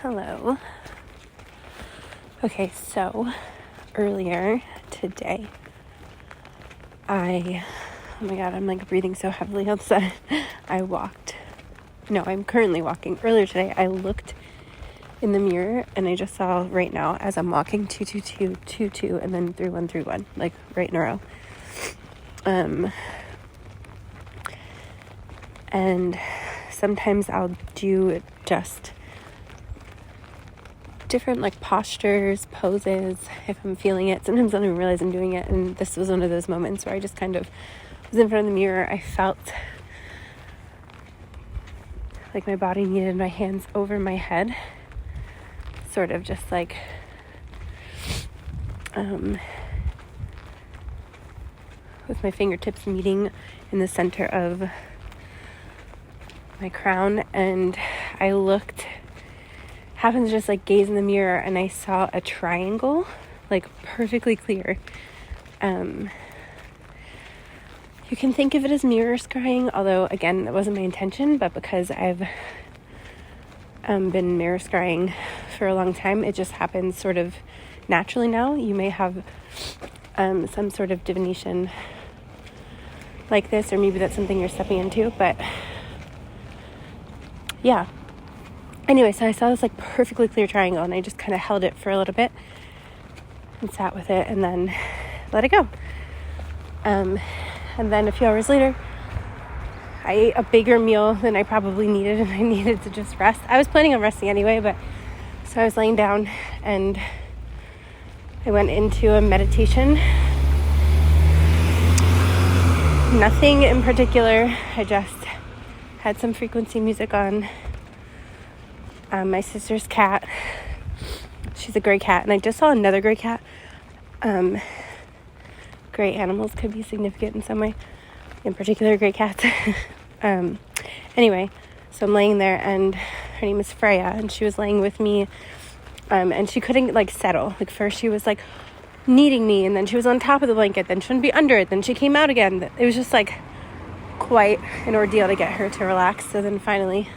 Hello. Okay, so earlier today, oh my God, I'm like breathing so heavily outside. I'm currently walking. Earlier today, I looked in the mirror and I just saw right now as I'm walking 22222 and then 3131, like right in a row. And sometimes I'll do just different like postures, poses, if I'm feeling it. Sometimes I don't even realize I'm doing it. And this was one of those moments where I just kind of was in front of the mirror. I felt like my body needed my hands over my head, sort of just like with my fingertips meeting in the center of my crown. And I happened to just like gaze in the mirror and I saw a triangle, like perfectly clear. You can think of it as mirror scrying, although again, that wasn't my intention, but because I've been mirror scrying for a long time, it just happens sort of naturally now. You may have some sort of divination like this, or maybe that's something you're stepping into, but yeah. Anyway, so I saw this like perfectly clear triangle and I just kind of held it for a little bit and sat with it and then let it go. And then a few hours later, I ate a bigger meal than I probably needed and I needed to just rest. I was planning on resting anyway, but so I was laying down and I went into a meditation. Nothing in particular. I just had some frequency music on. My sister's cat, she's a gray cat, and I just saw another gray cat. Gray animals could be significant in some way, in particular gray cats. Anyway, so I'm laying there and her name is Freya and she was laying with me, and she couldn't like settle. Like first she was like kneading me and then she was on top of the blanket, then she wouldn't be under it, then she came out again. It was just like quite an ordeal to get her to relax. So then finally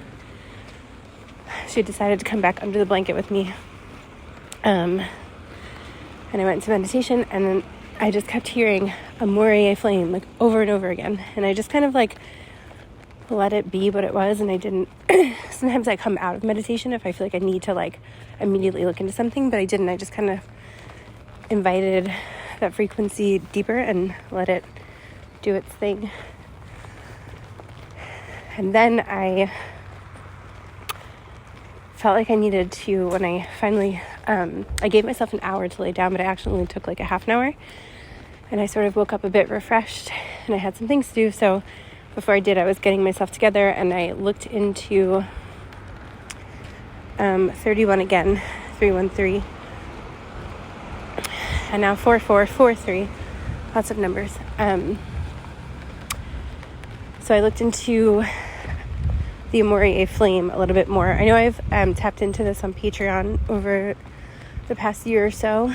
she decided to come back under the blanket with me. And I went into meditation and then I just kept hearing Amoraea flame like over and over again. And I just kind of like let it be what it was. And I didn't, sometimes I come out of meditation if I feel like I need to like immediately look into something, but I didn't. I just kind of invited that frequency deeper and let it do its thing. And then I felt like I needed to, when I finally, I gave myself an hour to lay down, but I actually only took like a half an hour. And I sort of woke up a bit refreshed and I had some things to do. So before I did, I was getting myself together and I looked into 31 again, 313. And now 4443, lots of numbers. So I looked into the Amoraea flame a little bit more. I know I've tapped into this on Patreon over the past year or so.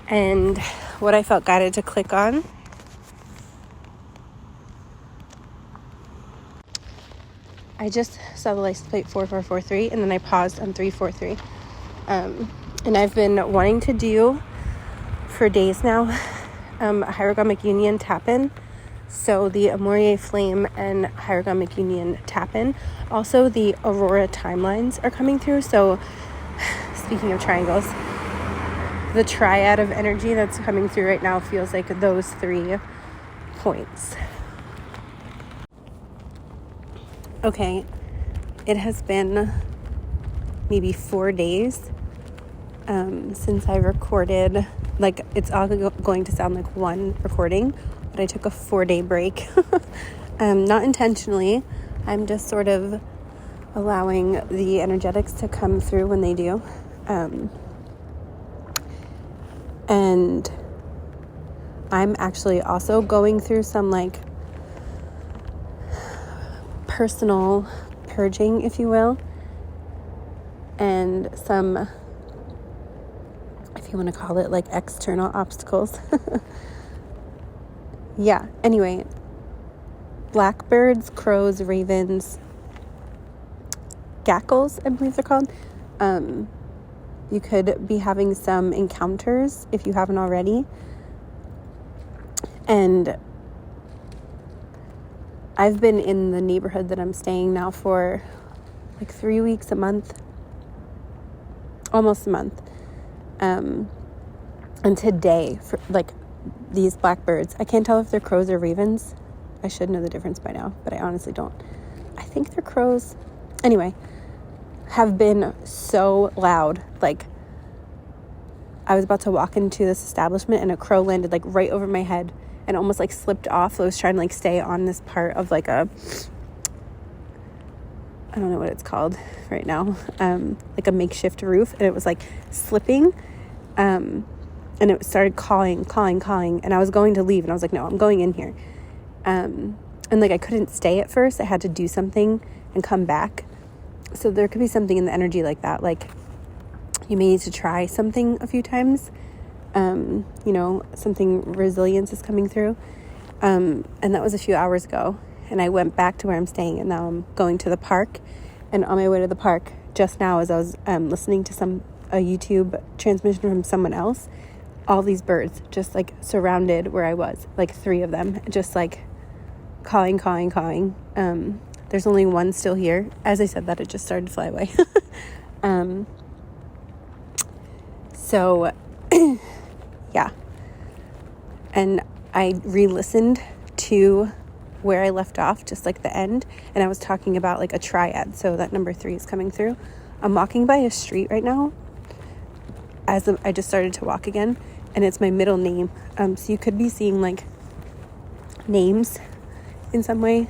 And what I felt guided to click on I just saw the license plate 4443 and then I paused on 343. And I've been wanting to do for days now a Hierogamic union tap-in. So the Amoraea flame and Hierogamic union tap-in. Also, the Aurora timelines are coming through. So speaking of triangles, the triad of energy that's coming through right now feels like those 3 points. Okay, it has been maybe 4 days since I recorded. Like, it's all going to sound like one recording, but I took a 4-day break. Not intentionally. I'm just sort of allowing the energetics to come through when they do. And I'm actually also going through some like personal purging, if you will, and some, if you want to call it, like external obstacles. Yeah, anyway, blackbirds, crows, ravens, gackles, I believe they're called. You could be having some encounters if you haven't already. And I've been in the neighborhood that I'm staying now for like 3 weeks, a month, almost a month. And today, for like these blackbirds, I can't tell if they're crows or ravens. I should know the difference by now, but I honestly don't. I think they're crows. Anyway, have been so loud. Like, I was about to walk into this establishment and a crow landed like right over my head and almost like slipped off. I was trying to like stay on this part of like I don't know what it's called right now, like a makeshift roof, and it was like slipping, and it started calling, and I was going to leave, and I was like, no, I'm going in here, and like I couldn't stay at first. I had to do something and come back. So there could be something in the energy like that, like you may need to try something a few times, something resilience is coming through, and that was a few hours ago. And I went back to where I'm staying, and now I'm going to the park. And on my way to the park, just now, as I was listening to a YouTube transmission from someone else, all these birds just like surrounded where I was, like 3 of them, just like cawing. There's only one still here. As I said that, it just started to fly away. So, yeah. And I re-listened to where I left off, just like the end, and I was talking about like a triad, so that number 3 is coming through. I'm walking by a street right now as I just started to walk again, and it's my middle name, so you could be seeing like names in some way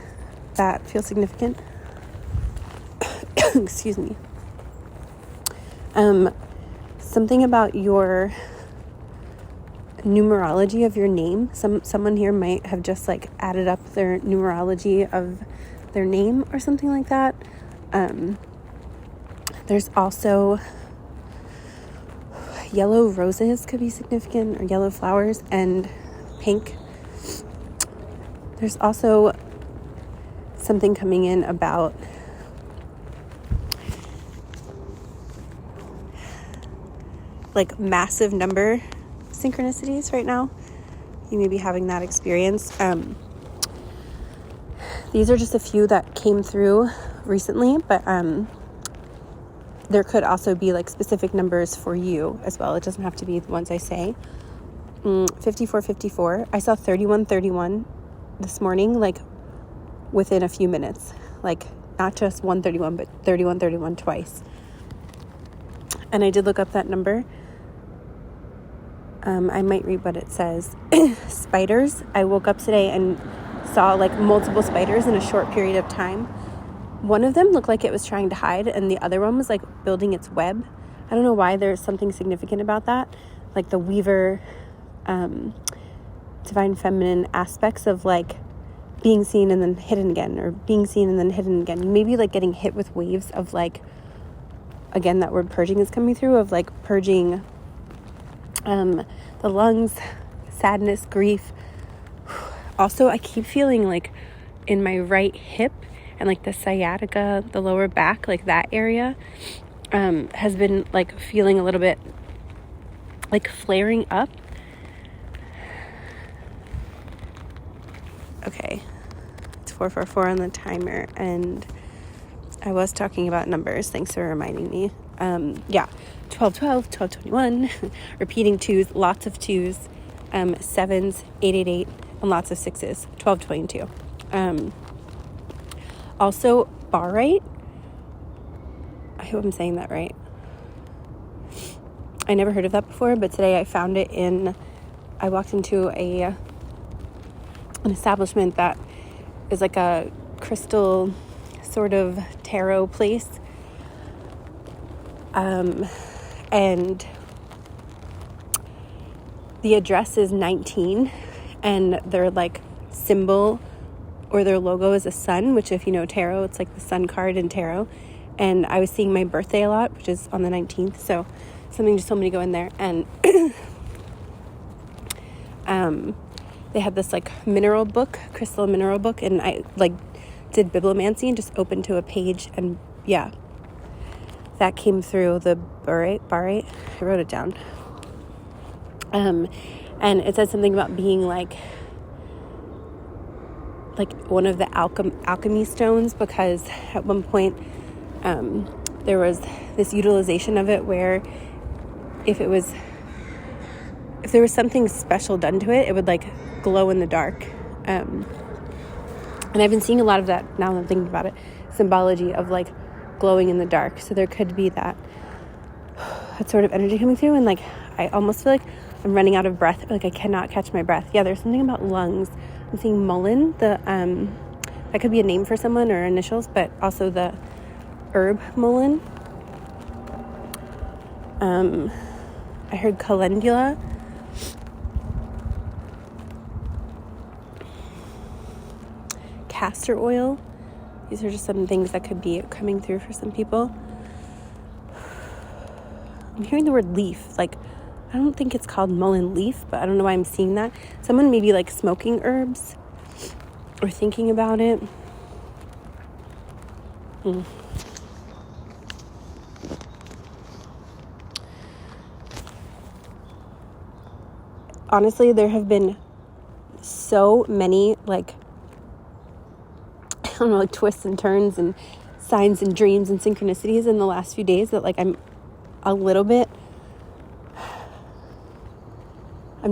that feel significant. Excuse me. Something about your numerology of your name. Someone here might have just like added up their numerology of their name or something like that. There's also yellow roses could be significant, or yellow flowers, and pink. There's also something coming in about like massive number synchronicities right now. You may be having that experience. These are just a few that came through recently, but there could also be like specific numbers for you as well. It doesn't have to be the ones I say. 5454. I saw 3131 this morning, like within a few minutes, like not just 131, but 3131 twice. And I did look up that number. I might read what it says. Spiders. I woke up today and saw like multiple spiders in a short period of time. One of them looked like it was trying to hide, and the other one was like building its web. I don't know why. There's something significant about that, like the weaver, divine feminine aspects of like being seen and then hidden again, or being seen and then hidden again. You may be like getting hit with waves of like, again, that word purging is coming through, of like purging the lungs, sadness, grief. Also, I keep feeling like in my right hip and like the sciatica, the lower back, like that area has been like feeling a little bit like flaring up. Okay, it's 444 on the timer, and I was talking about numbers. Thanks for reminding me. 1212, 1221, repeating 2s, lots of 2s, 7s, 888, and lots of 6s, 1222. Also, barite. I hope I'm saying that right. I never heard of that before, but today I found it I walked into an establishment that is like a crystal sort of tarot place. And the address is 19, and their like symbol or their logo is a sun, which if you know tarot, it's like the sun card in tarot. And I was seeing my birthday a lot, which is on the 19th. So something just told me to go in there, and they had this like mineral book, crystal mineral book, and I like did bibliomancy and just opened to a page, and yeah, that came through the barite. I wrote it down. And it said something about being like one of the alchemy stones, because at one point there was this utilization of it where if there was something special done to it, it would like glow in the dark. And I've been seeing a lot of that now that I'm thinking about it, symbology of like glowing in the dark. So there could be that sort of energy coming through, and like I almost feel like I'm running out of breath, like I cannot catch my breath. Yeah, there's something about lungs. I'm seeing mullein, that could be a name for someone or initials, but also the herb mullein. I heard calendula. Castor oil. These are just some things that could be coming through for some people. I'm hearing the word leaf. Like, I don't think it's called mullein leaf, but I don't know why I'm seeing that. Someone may be like smoking herbs or thinking about it. Honestly, there have been so many like, I don't know, like twists and turns and signs and dreams and synchronicities in the last few days that like I'm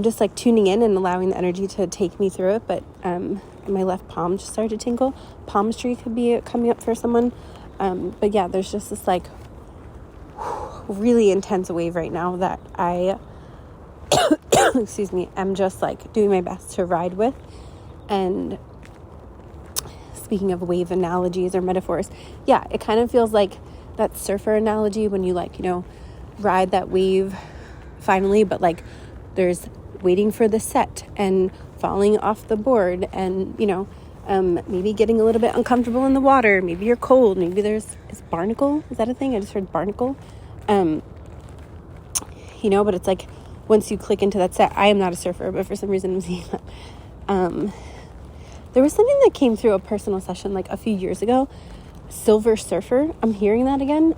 just like tuning in and allowing the energy to take me through it. But my left palm just started to tingle. Palmistry could be coming up for someone. But yeah, there's just this like really intense wave right now that I excuse me, I'm just like doing my best to ride with. And speaking of wave analogies or metaphors, yeah, it kind of feels like that surfer analogy when you like, you know, ride that wave finally, but like there's waiting for the set and falling off the board and, you know, maybe getting a little bit uncomfortable in the water. Maybe you're cold. Maybe is barnacle. Is that a thing? I just heard barnacle. You know, but it's like once you click into that set, I am not a surfer, but for some reason I'm seeing that. There was something that came through a personal session like a few years ago, Silver Surfer. I'm hearing that again.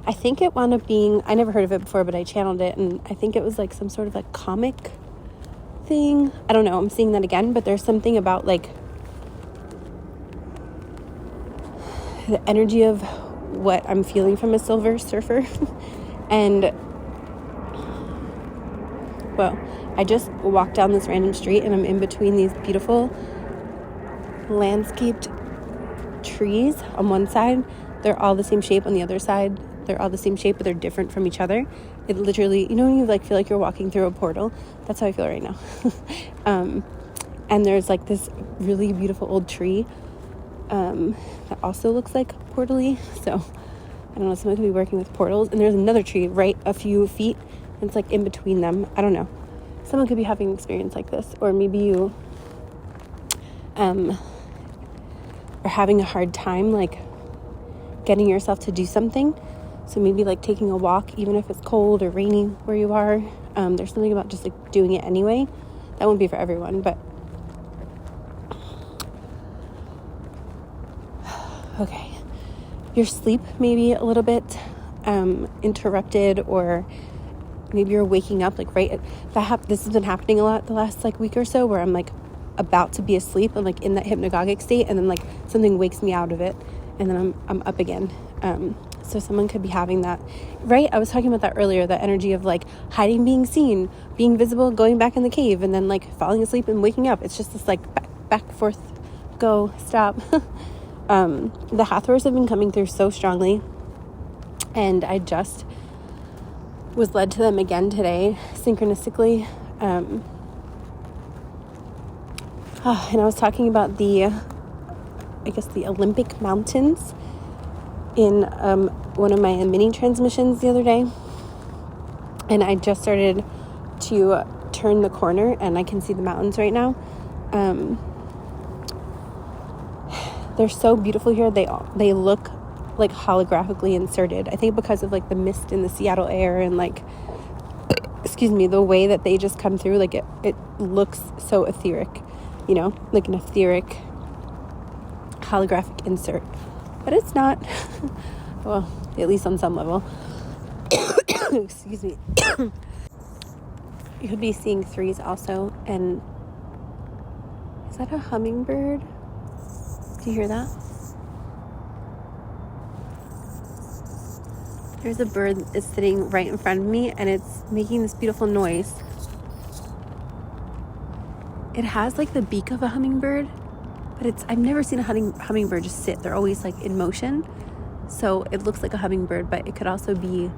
I think it wound up being, I never heard of it before, but I channeled it, and I think it was like some sort of like comic thing. I don't know, I'm seeing that again, but there's something about like the energy of what I'm feeling from a Silver Surfer. And well, I just walked down this random street and I'm in between these beautiful landscaped trees. On one side, they're all the same shape. On the other side, they're all the same shape, but they're different from each other. It literally, you know, when you like feel like you're walking through a portal, that's how I feel right now. And there's like this really beautiful old tree that also looks like portal-y. So I don't know, someone could be working with portals. And there's another tree right a few feet, and it's like in between them. I don't know. Someone could be having an experience like this, or maybe you are having a hard time like getting yourself to do something. So maybe like taking a walk, even if it's cold or rainy where you are. There's something about just like doing it anyway. That won't be for everyone, but okay. Your sleep may be a little bit interrupted, or maybe you're waking up like right at, this has been happening a lot the last like week or so, where I'm like about to be asleep and like in that hypnagogic state, and then like something wakes me out of it, and then I'm up again. So someone could be having that, right? I was talking about that earlier, the energy of like hiding, being seen, being visible, going back in the cave, and then like falling asleep and waking up. It's just this like back forth, go, stop. The Hathors have been coming through so strongly, and I just was led to them again today, synchronistically. And I was talking about the Olympic Mountains in one of my mini transmissions the other day, and I just started to turn the corner and I can see the mountains right now. They're so beautiful here. They look like holographically inserted, I think because of like the mist in the Seattle air, and like, excuse me, the way that they just come through, like it looks so etheric, you know, like an etheric holographic insert. But it's not. Well, at least on some level. Excuse me. You could be seeing threes also. And is that a hummingbird? Do you hear that? There's a bird that's sitting right in front of me, and it's making this beautiful noise. It has like the beak of a hummingbird, but I've never seen a hummingbird just sit. They're always like in motion. So it looks like a hummingbird, but it could also be,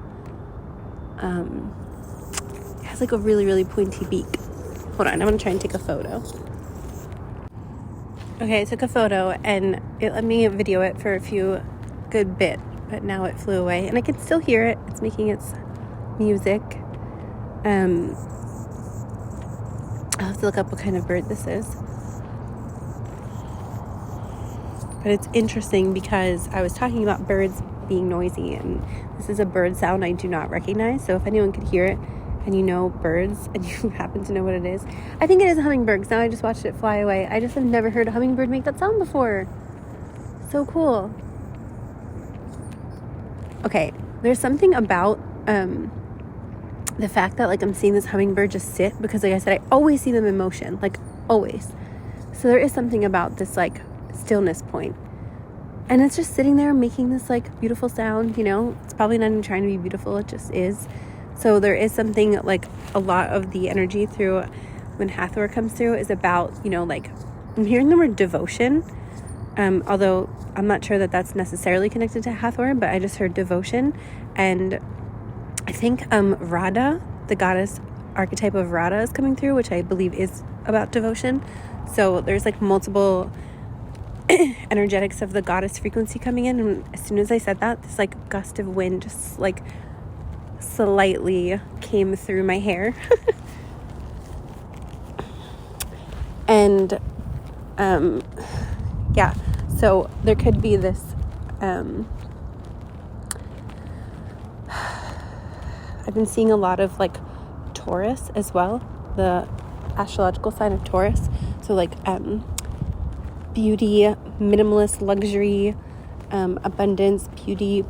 it has like a really, really pointy beak. Hold on, I'm gonna try and take a photo. Okay, I took a photo and it let me video it for a few good bit, but now it flew away and I can still hear it. It's making its music. I'll have to look up what kind of bird this is. But it's interesting because I was talking about birds being noisy, and this is a bird sound I do not recognize. So if anyone could hear it and you know birds and you happen to know what it is, I think it is a hummingbird because now I just watched it fly away. I just have never heard a hummingbird make that sound before. So cool. Okay, there's something about the fact that like I'm seeing this hummingbird just sit, because like I said, I always see them in motion, like always. So there is something about this like stillness point, and it's just sitting there making this like beautiful sound. You know, it's probably not even trying to be beautiful, it just is. So there is something like a lot of the energy through when Hathor comes through is about, you know, like I'm hearing the word devotion, although I'm not sure that that's necessarily connected to Hathor, but I just heard devotion. And I think Radha, the goddess archetype of Radha, is coming through, which I believe is about devotion. So there's like multiple energetics of the goddess frequency coming in, and as soon as I said that, this like gust of wind just like slightly came through my hair. And yeah, so there could be this I've been seeing a lot of like Taurus as well, the astrological sign of Taurus. So like beauty, minimalist, luxury, abundance, beauty.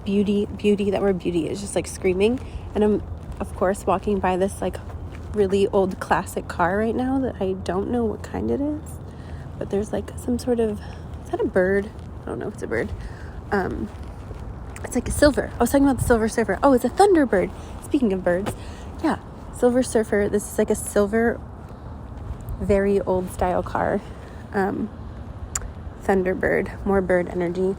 That word beauty is just like screaming. And I'm of course walking by this like really old classic car right now that I don't know what kind it is, but there's like some sort of, is that a bird? I don't know if it's a bird. It's like a silver. I was talking about the Silver Surfer. Oh, it's a Thunderbird. Speaking of birds, yeah, Silver Surfer. This is like a silver, very old style car. Thunderbird, more bird energy.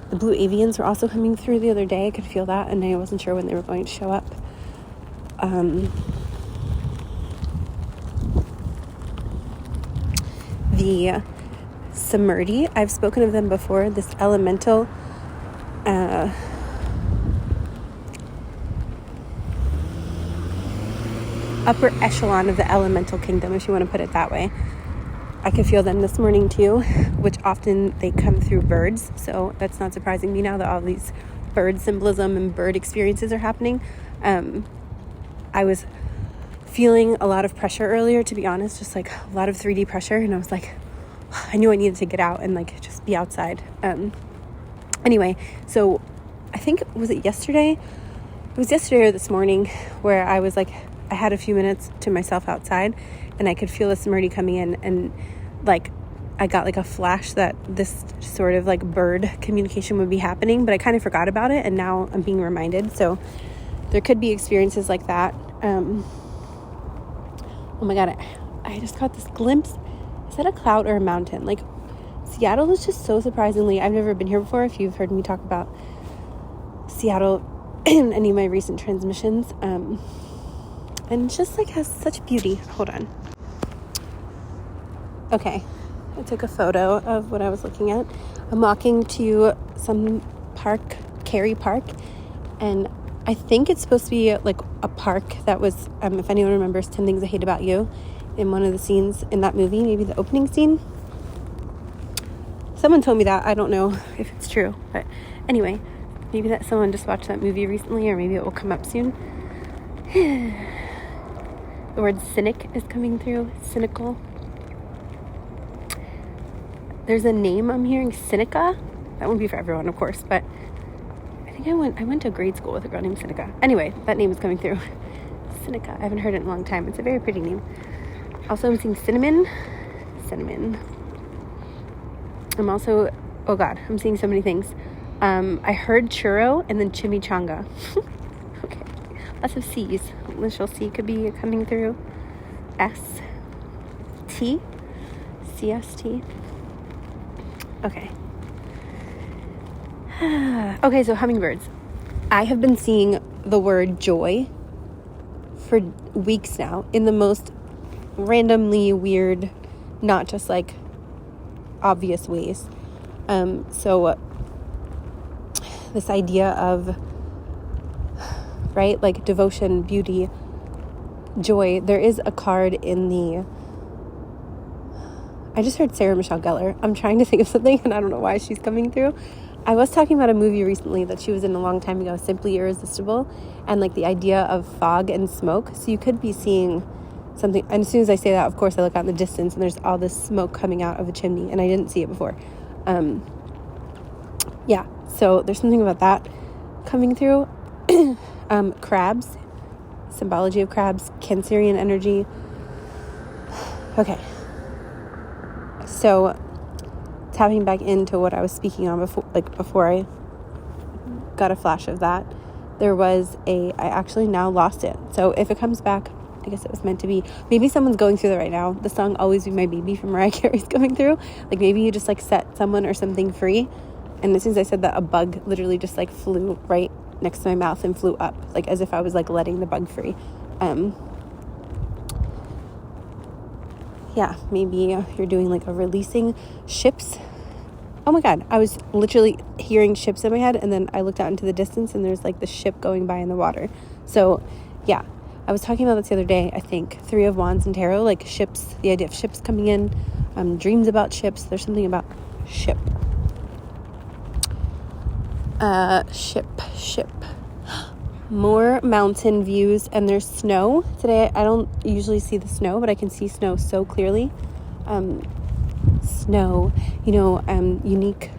The blue avians were also coming through the other day. I could feel that, and I wasn't sure when they were going to show up. The Samurti, I've spoken of them before, this elemental upper echelon of the elemental kingdom, if you want to put it that way. I could feel them this morning too, which often they come through birds, so that's not surprising me now that all these bird symbolism and bird experiences are happening. I was feeling a lot of pressure earlier, to be honest, just like a lot of 3D pressure, and I was like, I knew I needed to get out and like just be outside. Anyway, so I think, was it yesterday? It was yesterday or this morning where I was like, I had a few minutes to myself outside and I could feel the Samurti coming in, and like I got like a flash that this sort of like bird communication would be happening, but I kind of forgot about it, and now I'm being reminded. So there could be experiences like that. Oh my God, I just got this glimpse. Is that a cloud or a mountain? Like Seattle is just so surprisingly, I've never been here before. If you've heard me talk about Seattle in any of my recent transmissions, and just like has such beauty. Hold on. Okay, I took a photo of what I was looking at. I'm walking to some park, Cary Park, and I think it's supposed to be like a park that was, if anyone remembers 10 Things I Hate About You, in one of the scenes in that movie, maybe the opening scene. Someone told me that. I don't know if it's true, but anyway, maybe that someone just watched that movie recently, or maybe it will come up soon. The word cynic is coming through. Cynical. There's a name I'm hearing, Cynica. That won't be for everyone, of course, but I think think I went to grade school with a girl named Seneca. Anyway, that name is coming through. Seneca. I haven't heard it in a long time. It's a very pretty name. Also, I'm seeing cinnamon. I'm also, oh God, I'm seeing so many things. I heard churro and then chimichanga. Okay. Lots of C's. Initial C could be coming through. S. T. CST. Okay. Okay, so hummingbirds. I have been seeing the word joy for weeks now in the most randomly weird, not just like obvious ways. So this idea of, right, like devotion, beauty, joy. There is a card in the, I just heard Sarah Michelle Gellar. I'm trying to think of something and I don't know why she's coming through. I was talking about a movie recently that she was in a long time ago, Simply Irresistible, and like the idea of fog and smoke. So you could be seeing something, and as soon as I say that, of course I look out in the distance and there's all this smoke coming out of a chimney and I didn't see it before. Yeah, so there's something about that coming through. Crabs, symbology of crabs, Cancerian energy. Okay, so tapping back into what I was speaking on before I got a flash of that, there was I actually now lost it. So if it comes back, I guess it was meant to be. Maybe someone's going through that right now. The song Always Be My Baby from Mariah Carey's coming through. Like maybe you just like set someone or something free. And as soon as I said that, a bug literally just like flew right next to my mouth and flew up, like as if I was like letting the bug free. Yeah, maybe you're doing like a releasing ships. Oh my God, I was literally hearing ships in my head and then I looked out into the distance and there's like the ship going by in the water. So yeah, I was talking about this the other day, I think, 3 of Wands and Tarot, like ships, the idea of ships coming in, dreams about ships. There's something about ship. Ship. More mountain views and there's snow. Today, I don't usually see the snow, but I can see snow so clearly. Snow, unique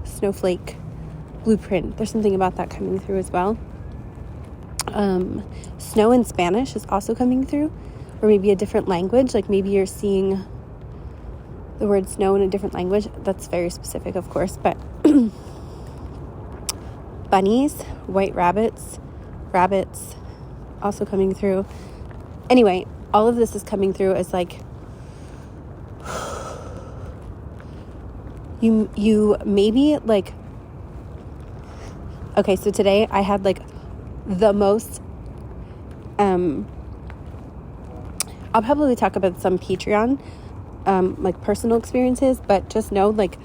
snowflake blueprint. There's something about that coming through as well. Snow in Spanish is also coming through, or maybe a different language. Like maybe you're seeing the word snow in a different language. That's very specific, of course, but bunnies, white rabbits also coming through. Anyway, all of this is coming through as like you maybe like, okay, so today I had like the most I'll probably talk about some Patreon like personal experiences, but just know like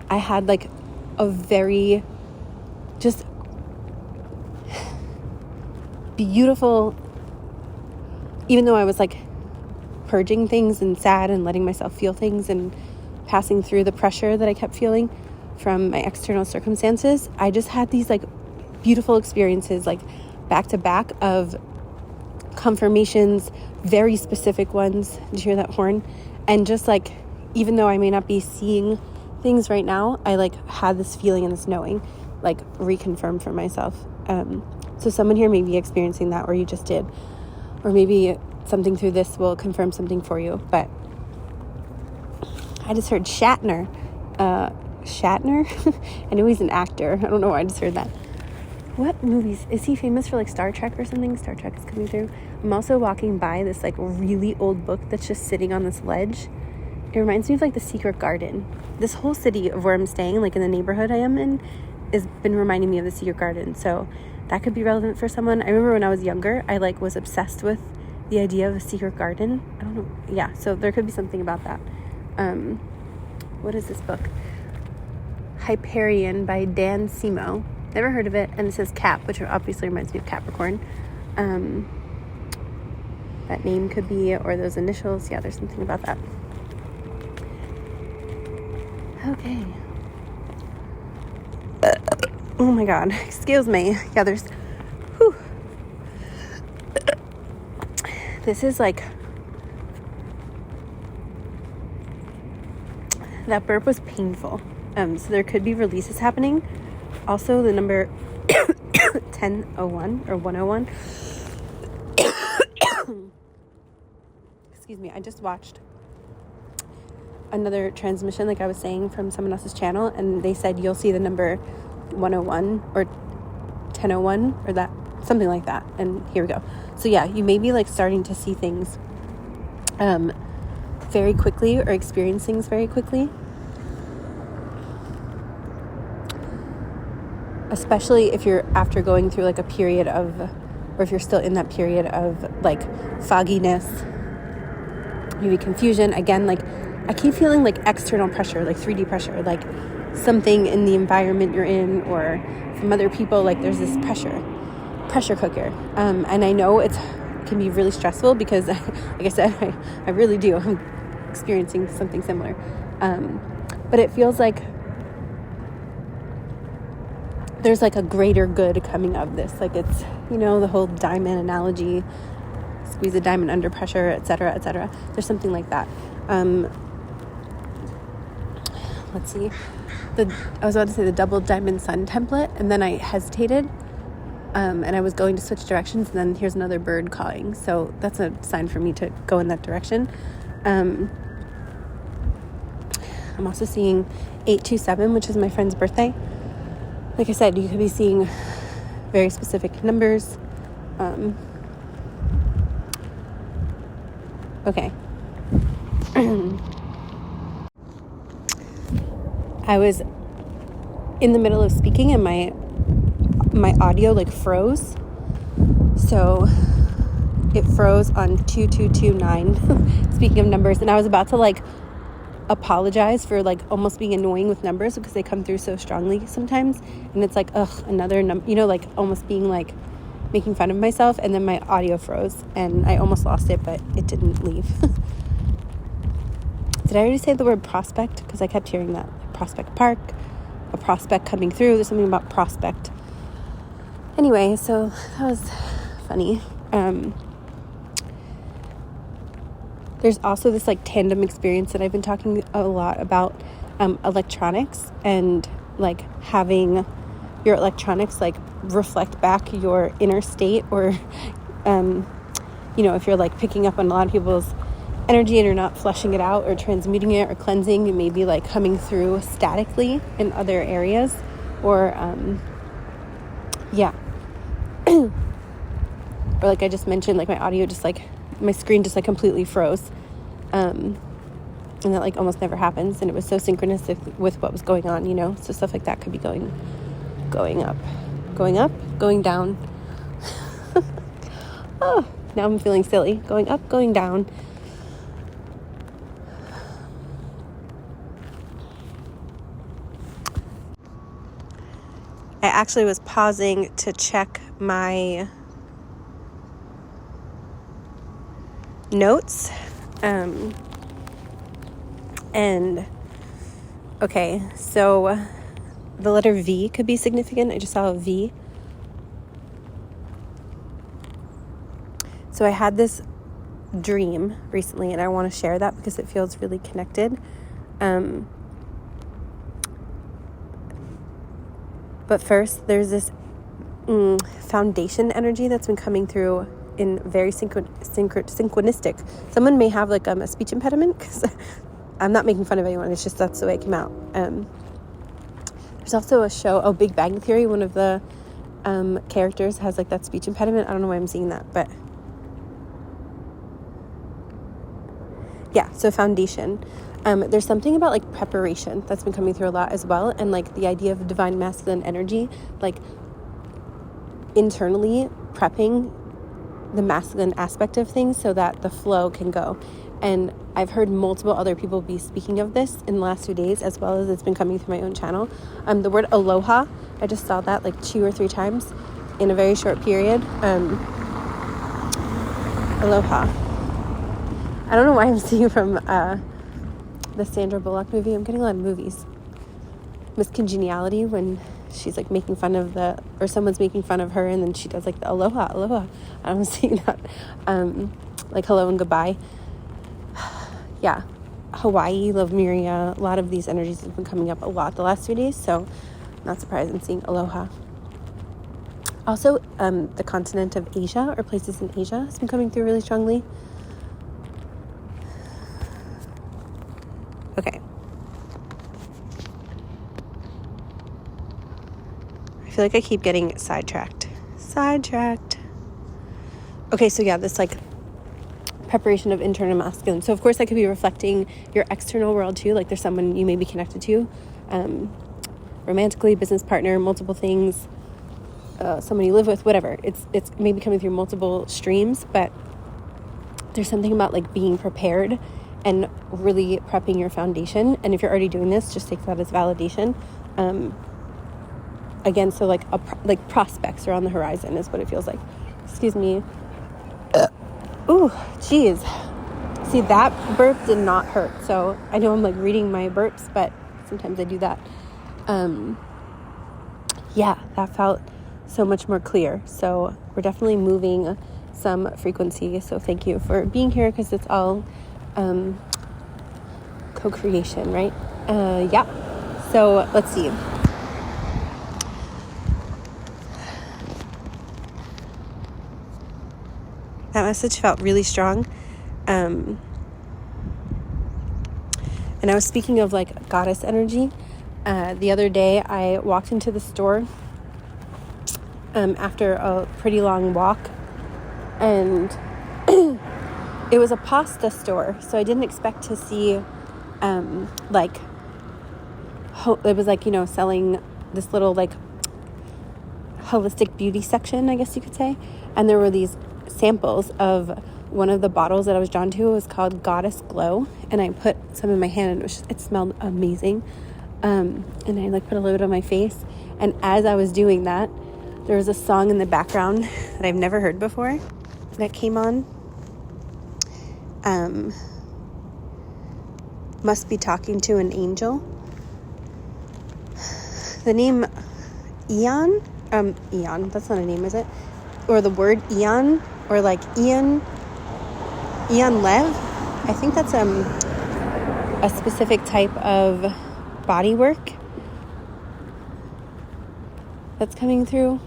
I had like a very just beautiful, even though I was like purging things and sad and letting myself feel things and passing through the pressure that I kept feeling from my external circumstances, I just had these like beautiful experiences like back to back of confirmations, very specific ones. Did you hear that horn? And just like, even though I may not be seeing things right now, I like had this feeling and this knowing, like reconfirmed for myself. So someone here may be experiencing that, or you just did, or maybe something through this will confirm something for you. But I just heard Shatner. Shatner? I know he's an actor. I don't know why I just heard that. What movies? Is he famous for like Star Trek or something? Star Trek is coming through. I'm also walking by this like really old book that's just sitting on this ledge. It reminds me of like The Secret Garden. This whole city of where I'm staying, like in the neighborhood I am in, has been reminding me of The Secret Garden. So that could be relevant for someone. I remember when I was younger, I like was obsessed with the idea of a secret garden. I don't know. Yeah, so there could be something about that. What is this book? Hyperion by Dan Simo. Never heard of it. And it says Cap, which obviously reminds me of Capricorn. That name could be, or those initials. Yeah, there's something about that. Okay. Oh my God. Excuse me. Yeah, there's... Whew. This is like... That burp was painful. So there could be releases happening. Also, the number 1001 or 101. Excuse me. I just watched another transmission, like I was saying, from someone else's channel, and they said you'll see the number 101 or 1001 or that, something like that. And here we go. So yeah, you may be like starting to see things very quickly, or experience things very quickly. Especially if you're after going through like a period of, or if you're still in that period of like fogginess, maybe confusion. Again, like I keep feeling like external pressure, like 3D pressure, like something in the environment you're in or from other people. Like there's this pressure cooker. And I know it can be really stressful because like I said, I really do. I'm experiencing something similar. But it feels like there's like a greater good coming of this. Like it's, you know, the whole diamond analogy, squeeze a diamond under pressure, etc., etc. There's something like that. Let's see. I was about to say the double diamond sun template, and then I hesitated, and I was going to switch directions, and then here's another bird calling. So that's a sign for me to go in that direction. I'm also seeing 827, which is my friend's birthday. Like I said, you could be seeing very specific numbers. Okay. I was in the middle of speaking and my audio like froze. So it froze on 2229, speaking of numbers, and I was about to like apologize for like almost being annoying with numbers because they come through so strongly sometimes, and it's like, ugh, another number, you know, like almost being like making fun of myself, and then my audio froze and I almost lost it, but it didn't leave. Did I already say the word prospect? Because I kept hearing that. Prospect Park, a prospect coming through. There's something about prospect. Anyway, so that was funny. There's also this like tandem experience that I've been talking a lot about, electronics, and like having your electronics like reflect back your inner state, or you know, if you're like picking up on a lot of people's energy and you're not flushing it out or transmuting it or cleansing, it may be like coming through statically in other areas, or or like I just mentioned, like my audio just like, my screen just like completely froze, and that like almost never happens, and it was so synchronistic with what was going on, you know. So stuff like that could be going up, going down. Oh, now I'm feeling silly. Going up, going down. I actually was pausing to check my notes. And okay, so the letter V could be significant. I just saw a V. So I had this dream recently, and I want to share that because it feels really connected. But first, there's this foundation energy that's been coming through in very synchronistic. Someone may have like a speech impediment, because I'm not making fun of anyone. It's just that's the way it came out. There's also a show, Big Bang Theory. One of the characters has like that speech impediment. I don't know why I'm seeing that, but yeah. So foundation. There's something about like preparation that's been coming through a lot as well, and like the idea of divine masculine energy, like internally prepping the masculine aspect of things so that the flow can go. And I've heard multiple other people be speaking of this in the last 2 days, as well as it's been coming through my own channel. The word aloha, I just saw that like 2 or 3 times in a very short period. Aloha. I don't know why I'm seeing from the Sandra Bullock movie. I'm getting a lot of movies. Miss Congeniality, when she's like making fun of or someone's making fun of her, and then she does like the aloha. I'm seeing that. Like hello and goodbye. Yeah. Hawaii, Lemuria, a lot of these energies have been coming up a lot the last 3 days, so not surprised in seeing aloha. Also, the continent of Asia, or places in Asia, has been coming through really strongly. Okay. I feel like I keep getting sidetracked. Okay, so yeah, this like preparation of internal masculine. So of course that could be reflecting your external world too. Like there's someone you may be connected to, romantically, business partner, multiple things, someone you live with, whatever. It's maybe coming through multiple streams, but there's something about like being prepared and really prepping your foundation. And if you're already doing this, just take that as validation. Again, so like prospects are on the horizon is what it feels like. Excuse me. Ooh, geez. See, that burp did not hurt. So I know I'm like reading my burps, but sometimes I do that. Yeah, that felt so much more clear. So we're definitely moving some frequency. So thank you for being here, because it's all co-creation, right? Yeah. So let's see. That message felt really strong. And I was speaking of like goddess energy. The other day I walked into the store after a pretty long walk, and it was a pasta store. So I didn't expect to see it was like, you know, selling this little like holistic beauty section, I guess you could say. And there were these samples of one of the bottles that I was drawn to. It was called Goddess Glow, and I put some in my hand, and it smelled amazing. And I like put a little bit on my face, and as I was doing that, there was a song in the background that I've never heard before that came on. Must Be Talking to an Angel. The name Eon, that's not a name, is it? Or the word Eon, or like Eon Lev. I think that's a specific type of body work that's coming through.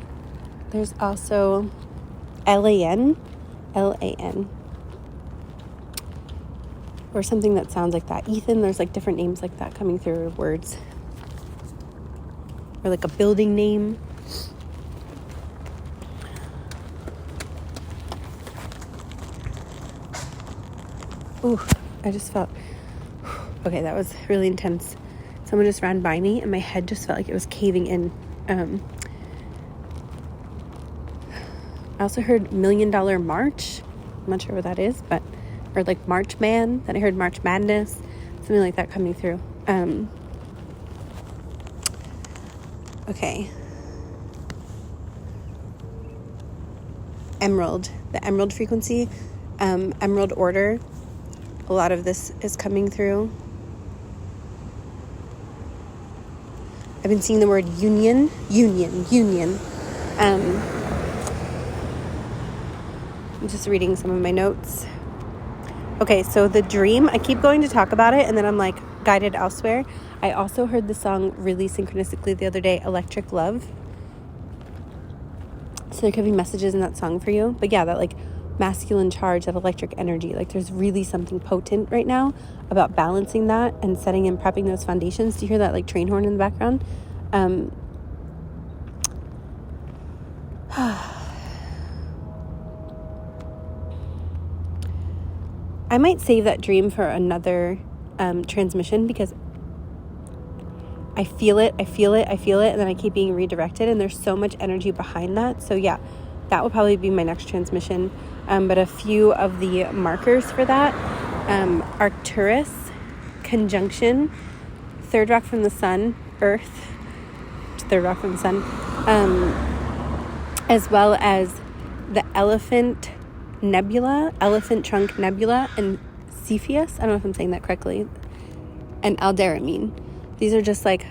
There's also L-A-N, or something that sounds like that. Ethan, there's like different names like that coming through, words, or like a building name. Ooh, I just felt, okay, that was really intense. Someone just ran by me and my head just felt like it was caving in. I also heard $1 Million March. I'm not sure what that is, but, or like March Man. Then I heard March Madness, something like that coming through. Okay. Emerald, the emerald frequency, emerald order. A lot of this is coming through. I've been seeing the word union. I'm just reading some of my notes. Okay, so the dream, I keep going to talk about it, and then I'm like guided elsewhere. I also heard the song really synchronistically the other day, Electric Love. So there could be messages in that song for you. But yeah, that like masculine charge, that electric energy, like there's really something potent right now about balancing that and setting and prepping those foundations. Do you hear that like train horn in the background? I might save that dream for another transmission, because I feel it, and then I keep being redirected, and there's so much energy behind that. So yeah, that will probably be my next transmission. But a few of the markers for that, Arcturus, conjunction, third rock from the sun, Earth, third rock from the sun, as well as the Elephant Trunk Nebula, and Cepheus, I don't know if I'm saying that correctly, and Alderamine. These are just like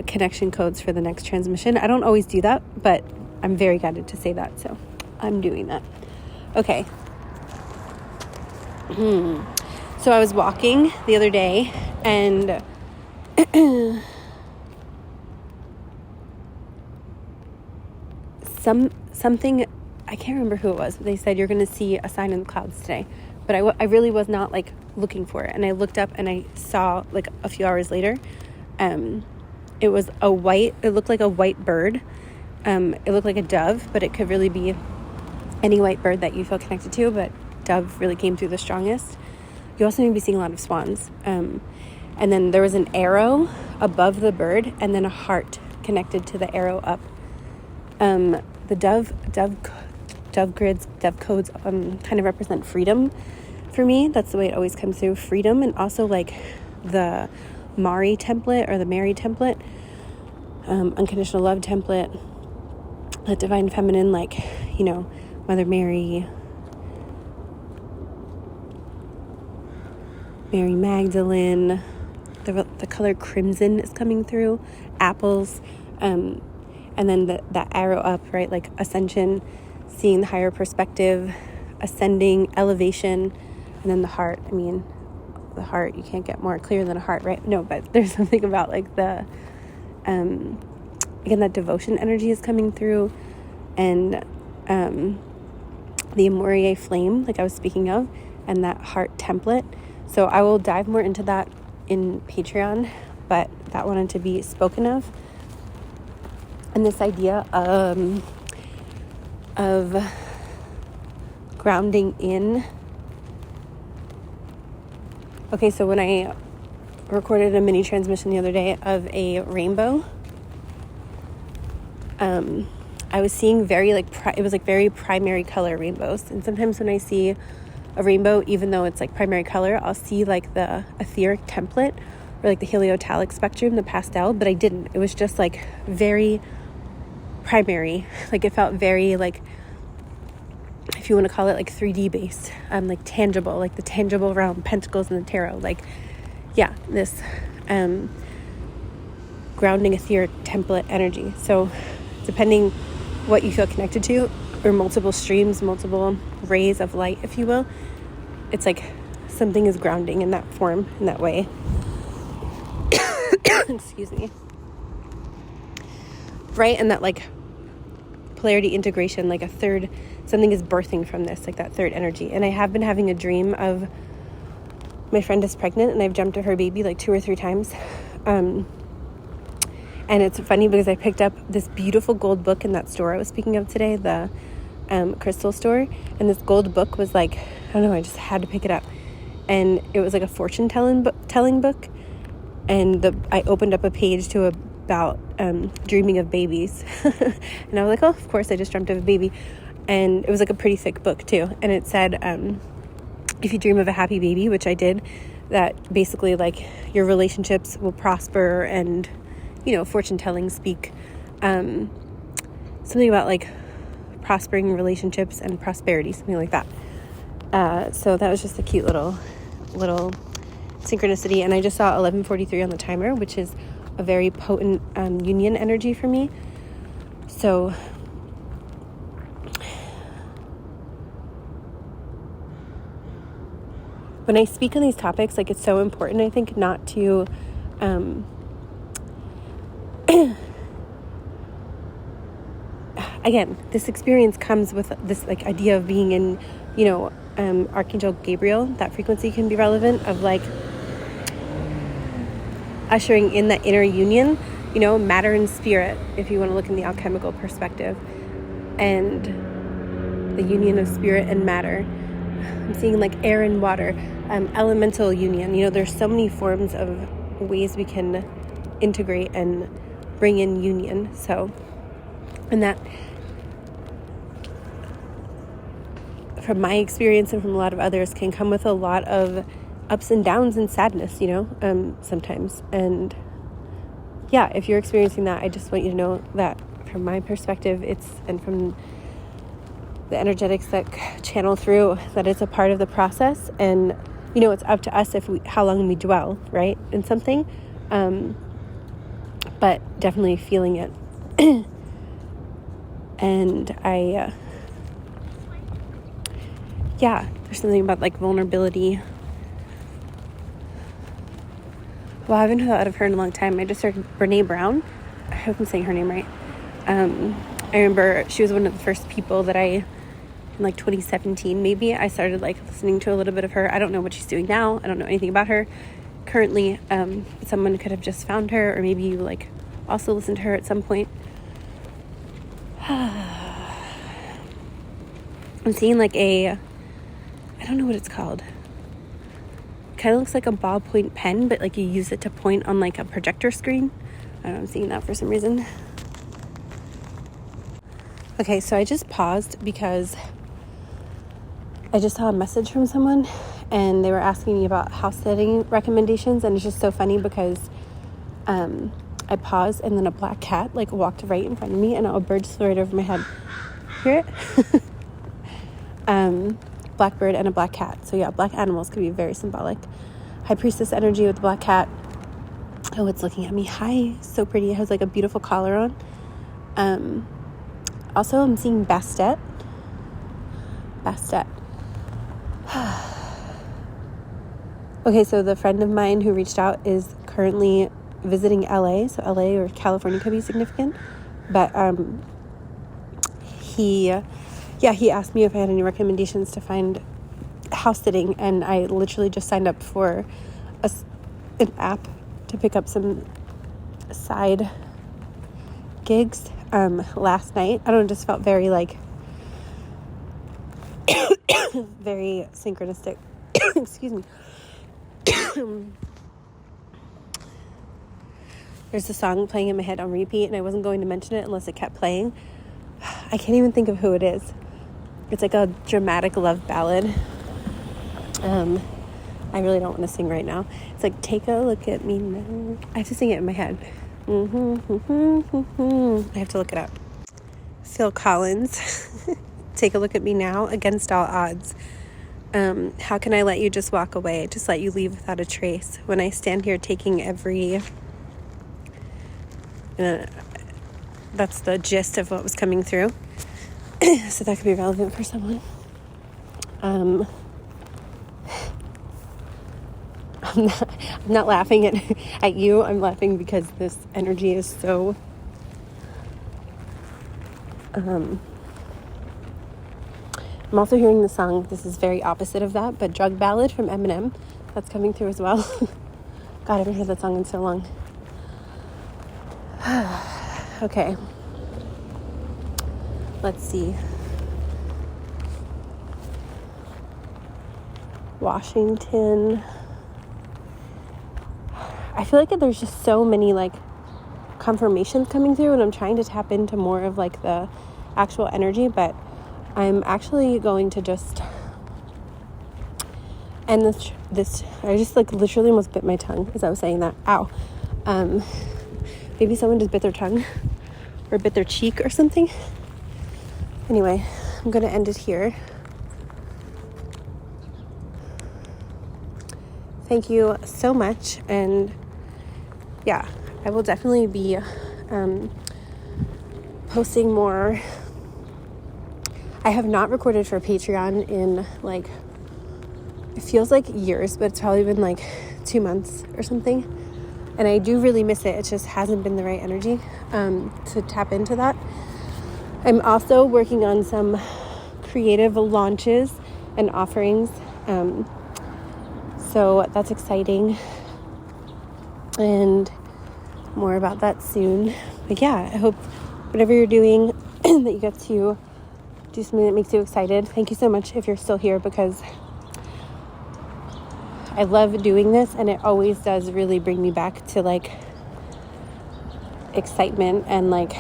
connection codes for the next transmission. I don't always do that, but I'm very guided to say that, so I'm doing that. Okay. So I was walking the other day, and something, I can't remember who it was, but they said you're going to see a sign in the clouds today. But I really was not like looking for it. And I looked up and I saw like a few hours later, it was it looked like a white bird. It looked like a dove, but it could really be any white bird that you feel connected to, but dove really came through the strongest. You also may be seeing a lot of swans. And then there was an arrow above the bird and then a heart connected to the arrow up. The dove codes kind of represent freedom for me. That's the way it always comes through, freedom. And also like the Mari template or the Mary template, unconditional love template, the divine feminine, like, you know, Mother Mary, Mary Magdalene, the color crimson is coming through, apples, and then that arrow up, right? Like ascension, seeing the higher perspective, ascending, elevation, and then the heart. I mean, the heart, you can't get more clear than a heart, right? No, but there's something about like the, again, that devotion energy is coming through, and the Amoraea flame, like I was speaking of, and that heart template. So I will dive more into that in Patreon, but that wanted to be spoken of. And this idea of grounding in. Okay, so when I recorded a mini transmission the other day of a rainbow, I was seeing very it was like very primary color rainbows. And sometimes when I see a rainbow, even though it's like primary color, I'll see like the etheric template or like the heliotalic spectrum, the pastel, but I didn't. It was just like very primary. Like it felt very like, if you want to call it like 3D based, like tangible, like the tangible realm, pentacles in the tarot, like, yeah, this grounding etheric template energy. So depending what you feel connected to, or multiple streams, multiple rays of light, if you will, it's like something is grounding in that form, in that way. Excuse me. Right? And that like polarity integration, like a third, something is birthing from this, like that third energy. And I have been having a dream of my friend is pregnant and I've jumped to her baby like 2 or 3 times. And it's funny because I picked up this beautiful gold book in that store I was speaking of today, the crystal store. And this gold book was like, I don't know, I just had to pick it up. And it was like a fortune telling book. And I opened up a page to about dreaming of babies. And I was like, oh, of course, I just dreamt of a baby. And it was like a pretty thick book too. And it said, if you dream of a happy baby, which I did, that basically like your relationships will prosper and, you know, fortune telling speak, something about like prospering relationships and prosperity, something like that. So that was just a cute little synchronicity. And I just saw 11:43 on the timer, which is a very potent union energy for me. So when I speak on these topics, like it's so important, I think, not to again, this experience comes with this like idea of being in, you know, Archangel Gabriel. That frequency can be relevant of like ushering in that inner union, you know, matter and spirit, if you want to look in the alchemical perspective, and the union of spirit and matter. I'm seeing like air and water, elemental union. You know, there's so many forms of ways we can integrate and bring in union. So, and that, from my experience and from a lot of others, can come with a lot of ups and downs and sadness, you know, sometimes. And yeah, if you're experiencing that, I just want you to know that from my perspective, and from the energetics that channel through, that it's a part of the process. And, you know, it's up to us how long we dwell, right, in something. But definitely feeling it. And there's something about like vulnerability Well, I haven't thought of her in a long time. I just heard Brene Brown. I hope I'm saying her name right. I remember she was one of the first people that in like 2017 maybe, I started like listening to a little bit of her. I don't know what she's doing now. I don't know anything about her currently. Someone could have just found her, or maybe you like also listened to her at some point. I'm seeing like I don't know what it's called. Kind of looks like a ballpoint pen, but like you use it to point on like a projector screen. I don't know, I'm seeing that for some reason. Okay, so I just paused because I just saw a message from someone and they were asking me about house setting recommendations, and it's just so funny because I paused and then a black cat like walked right in front of me and a bird flew right over my head. Hear it? Blackbird and a black cat. So yeah, black animals can be very symbolic. High priestess energy with the black cat. Oh, it's looking at me. Hi, so pretty. It has like a beautiful collar on. Also, I'm seeing Bastet. Okay, so the friend of mine who reached out is currently visiting LA. So LA or California could be significant. But he asked me if I had any recommendations to find house sitting, and I literally just signed up for an app to pick up some side gigs last night. I don't know, just felt very like very synchronistic. Excuse me. There's a song playing in my head on repeat, and I wasn't going to mention it unless it kept playing. I can't even think of who it is. It's like a dramatic love ballad. I really don't want to sing right now. It's like, take a look at me now. I have to sing it in my head. I have to look it up. Phil Collins. Take a look at me now, against all odds. How can I let you just walk away? Just let you leave without a trace. When I stand here taking every... that's the gist of what was coming through. So that could be relevant for someone. I'm not laughing at you. I'm laughing because this energy is so... I'm also hearing the song, this is very opposite of that, but Drug Ballad from Eminem. That's coming through as well. God, I haven't heard that song in so long. Okay. Let's see. Washington. I feel like there's just so many like confirmations coming through, and I'm trying to tap into more of like the actual energy, but I'm actually going to just end this. I just like literally almost bit my tongue as I was saying that. Ow. Maybe someone just bit their tongue or bit their cheek or something. Anyway, I'm going to end it here. Thank you so much. And yeah, I will definitely be posting more. I have not recorded for Patreon in like, it feels like years, but it's probably been like 2 months or something. And I do really miss it. It just hasn't been the right energy to tap into that. I'm also working on some creative launches and offerings. So that's exciting. And more about that soon. But yeah, I hope whatever you're doing that you get to do something that makes you excited. Thank you so much if you're still here, because I love doing this, and it always does really bring me back to like excitement and like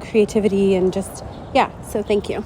creativity and just, yeah. So thank you.